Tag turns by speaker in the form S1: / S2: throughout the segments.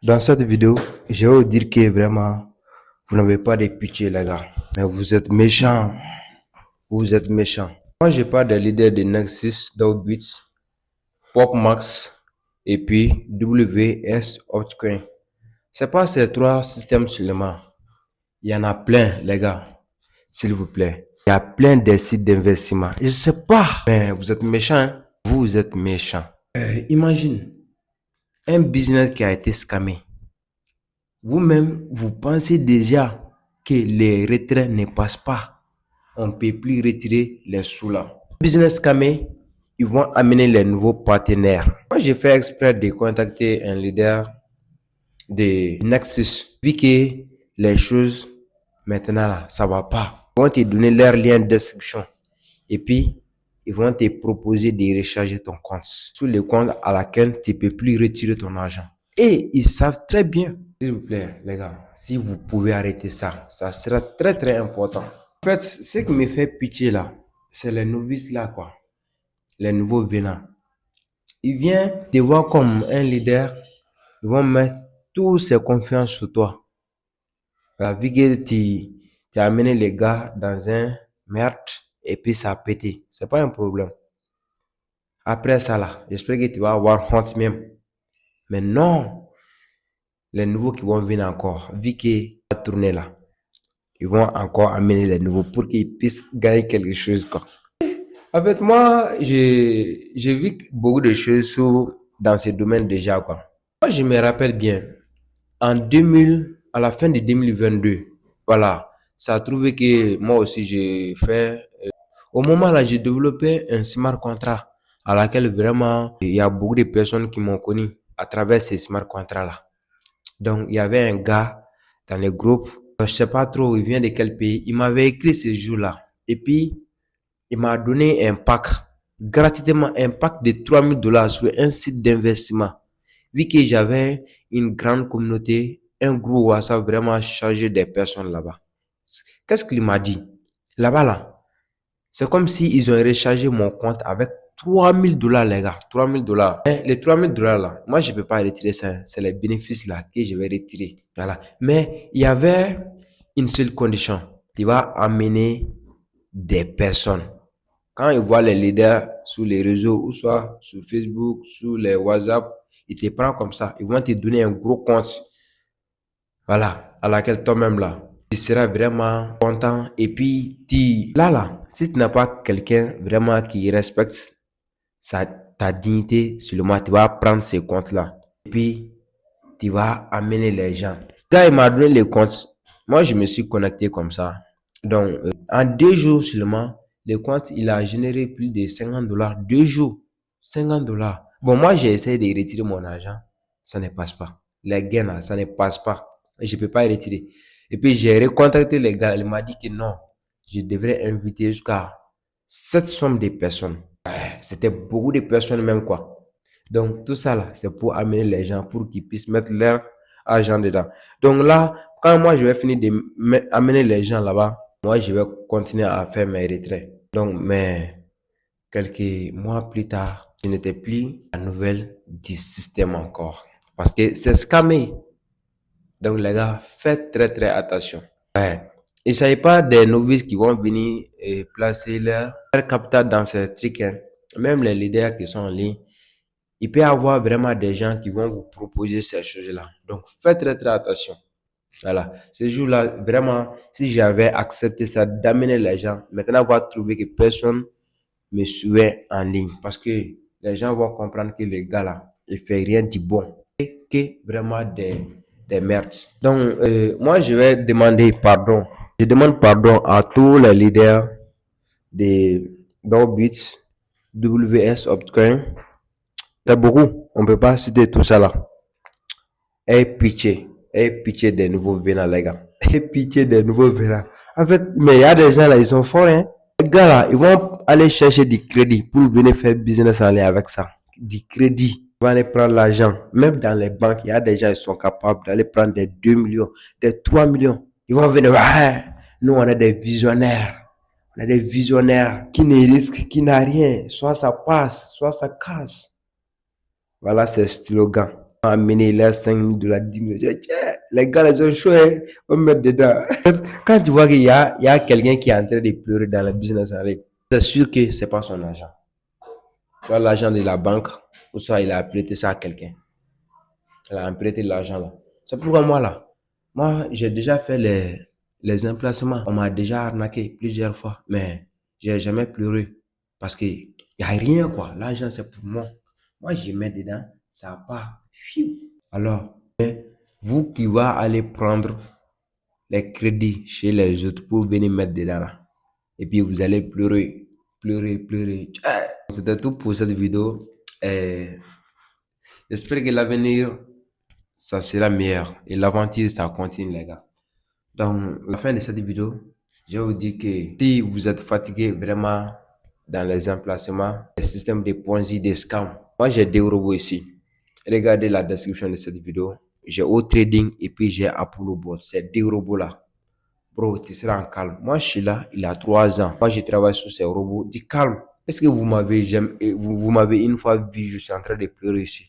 S1: Dans cette vidéo, je vais vous dire que vraiment, vous n'avez pas de pitié, les gars. Mais vous êtes méchants. Vous êtes méchants. Moi, je parle des leaders de Nexus, Dawbits, PopMax et puis WS Optcoin. C'est pas ces trois systèmes seulement. Il y en a plein, les gars. S'il vous plaît. Il y a plein de sites d'investissement. Je sais pas. Mais vous êtes méchants. Hein? Vous êtes méchants. Imagine un business qui a été scammé. Vous-même, vous pensez déjà que les retraits ne passent pas. On ne peut plus retirer les sous là. Business camé, ils vont amener les nouveaux partenaires. Moi, j'ai fait exprès de contacter un leader de Nexus. Vu que les choses, maintenant, là, ça va pas. Ils vont te donner leur lien de description. Et puis, ils vont te proposer de recharger ton compte. Sur le compte à laquelle tu ne peux plus retirer ton argent. Et ils savent très bien. S'il vous plaît, les gars, si vous pouvez arrêter ça, ça sera très très important. En fait, ce qui me fait pitié là, c'est les novices là, quoi. Les nouveaux venants. Ils viennent te voir comme un leader. Ils vont mettre toute ses confiances sur toi. Vu que tu as amené les gars dans un merde et puis ça a pété. C'est pas un problème. Après ça là, j'espère que tu vas avoir honte même. Mais non, les nouveaux qui vont venir encore, vu qu'ils vont tourner là, ils vont encore amener les nouveaux pour qu'ils puissent gagner quelque chose, quoi. En fait, moi, j'ai vu beaucoup de choses dans ce domaine déjà, quoi. Moi, je me rappelle bien, en 2000, à la fin de 2022, voilà, ça a trouvé que moi aussi, j'ai fait... au moment là, j'ai développé un smart contract à laquelle vraiment, il y a beaucoup de personnes qui m'ont connu à travers ces smart contrats-là. Donc, il y avait un gars dans le groupe, je sais pas trop, il vient de quel pays, il m'avait écrit ce jour-là. Et puis, il m'a donné un pack, gratuitement un pack de $3000 sur un site d'investissement. Vu que j'avais une grande communauté, un groupe WhatsApp vraiment chargé des personnes là-bas. Qu'est-ce qu'il m'a dit? Là-bas, là, c'est comme s'ils ont rechargé mon compte avec $3000, les gars. $3000. Les $3000 là, moi, je ne peux pas retirer ça. C'est les bénéfices là que je vais retirer. Voilà. Mais il y avait une seule condition. Tu vas amener des personnes. Quand ils voient les leaders sur les réseaux, ou soit sur Facebook, sur les WhatsApp, ils te prennent comme ça. Ils vont te donner un gros compte. Voilà, à laquelle toi-même là, tu seras vraiment content. Et puis, là, si tu n'as pas quelqu'un vraiment qui respecte ta dignité, seulement tu vas prendre ces comptes-là. Et puis, tu vas amener les gens. Le gars, il m'a donné les comptes. Moi, je me suis connecté comme ça. Donc, en 2 jours seulement, le compte, il a généré plus de $50. 2 jours. $50. Bon, moi, j'ai essayé de retirer mon argent. Ça ne passe pas. Les gains, là, ça ne passe pas. Je ne peux pas retirer. Et puis, j'ai recontacté les gars. Il m'a dit que non, je devrais inviter jusqu'à cette somme de personnes. C'était beaucoup de personnes même, quoi. Donc, tout ça, là, c'est pour amener les gens, pour qu'ils puissent mettre leur argent dedans. Donc là, quand moi, je vais finir d'amener les gens là-bas, moi, je vais continuer à faire mes retraits. Donc, mais quelques mois plus tard, je n'étais plus à la nouvelle du système encore. Parce que c'est scammé. Donc, les gars, faites très, très attention. Ouais. Il ne s'agit pas des novices qui vont venir et placer leur capital dans ces trucs. Hein. Même les leaders qui sont en ligne, il peut y avoir vraiment des gens qui vont vous proposer ces choses-là. Donc, faites très, très attention. Voilà. Ce jour-là, vraiment, si j'avais accepté ça, d'amener les gens, maintenant, on va trouver que personne me suivait en ligne. Parce que les gens vont comprendre que les gars là, ils ne font rien de bon. Et que vraiment des merdes. Donc, moi, je vais demander pardon. Je demande pardon à tous les leaders de Dawbits, WS Optcoin. C'est beaucoup. On ne peut pas citer tout ça là. Aie pitié des nouveaux venants, les gars. Aie pitié des nouveaux venants. En fait, mais il y a des gens là, ils sont forts, hein. Les gars là, ils vont aller chercher du crédit pour venir faire business en lien avec ça. Du crédit. Ils vont aller prendre l'argent. Même dans les banques, il y a des gens qui sont capables d'aller prendre des 2 millions, des 3 millions. Ils vont venir, ouais, nous on est des visionnaires. On est des visionnaires qui ne risquent, qui n'ont rien. Soit ça passe, soit ça casse. Voilà ces slogans. amener les 5 000 $, 10 000 $. Les gars, ils sont chauds, hein? On va mettre dedans. Quand tu vois qu'il y a quelqu'un qui est en train de pleurer dans le business en ligne, c'est sûr que c'est pas son argent. Soit l'argent de la banque, ou soit il a prêté ça à quelqu'un. Il a prêté l'argent là. C'est pourquoi moi, j'ai déjà fait les emplacements. On m'a déjà arnaqué plusieurs fois, mais j'ai jamais pleuré parce que y a rien quoi. L'argent c'est pour moi. Moi, je mets dedans, ça part. Alors, vous qui va aller prendre les crédits chez les autres pour venir mettre dedans là, et puis vous allez pleurer, pleurer, pleurer. C'était tout pour cette vidéo. Et j'espère que l'avenir, ça sera meilleur. Et l'aventure, ça continue, les gars. Donc, à la fin de cette vidéo, je vais vous dire que si vous êtes fatigué vraiment dans les emplacements, les systèmes de Ponzi, des scams, moi j'ai deux robots ici. Regardez la description de cette vidéo. J'ai Trading et puis j'ai Apollo Bot. Ces deux robots-là. Bro, tu seras en calme. Moi, je suis là, il a 3 ans. Moi, je travaille sur ces robots. Dis calme. Est-ce que vous m'avez une fois vu, je suis en train de pleurer ici?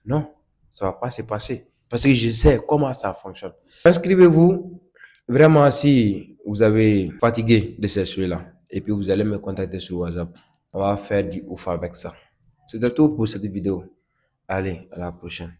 S1: Non, ça va pas se passer. Parce que je sais comment ça fonctionne. Inscrivez-vous vraiment si vous avez fatigué de ces choses-là. Et puis vous allez me contacter sur WhatsApp. On va faire du ouf avec ça. C'était tout pour cette vidéo. Allez, à la prochaine.